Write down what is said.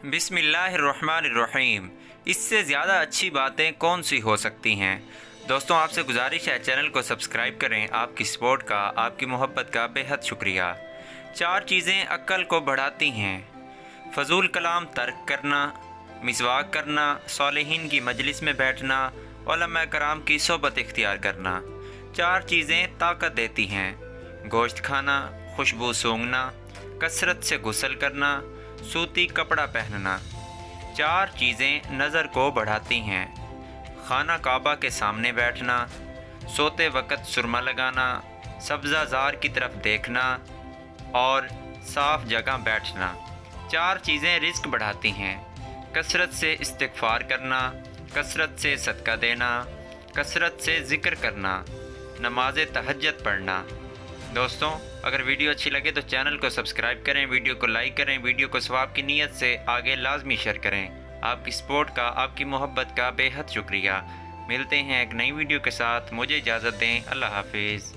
बिस्मिल्लाहिर्रहमानिर्रहीम। इससे ज़्यादा अच्छी बातें कौन सी हो सकती हैं। दोस्तों, आपसे गुजारिश है चैनल को सब्सक्राइब करें। आपकी सपोर्ट का, आपकी मोहब्बत का बेहद शुक्रिया। 4 चीज़ें अक्ल को बढ़ाती हैं। फ़जूल कलाम तर्क करना, मिसवाक करना, सालिहीन की मजलिस में बैठना, उलमा कराम की सोबत इख्तियार करना। 4 चीज़ें ताकत देती हैं। गोश्त खाना, खुशबू सूंघना, कसरत से गुस्ल करना, सूती कपड़ा पहनना। 4 चीज़ें नज़र को बढ़ाती हैं। खाना काबा के सामने बैठना, सोते वक़्त सुरमा लगाना, सब्ज़ा ज़ार की तरफ देखना और साफ़ जगह बैठना। 4 चीज़ें रिज़्क बढ़ाती हैं। कसरत से इस्तिग़फ़ार करना, कसरत से सदका देना, कसरत से ज़िक्र करना, नमाज़ तहज्जुद पढ़ना। दोस्तों, अगर वीडियो अच्छी लगे तो चैनल को सब्सक्राइब करें, वीडियो को लाइक करें, वीडियो को सवाब की नीयत से आगे लाजमी शेयर करें। आपकी सपोर्ट का, आपकी मोहब्बत का बेहद शुक्रिया। मिलते हैं एक नई वीडियो के साथ। मुझे इजाज़त दें। अल्लाह हाफिज़।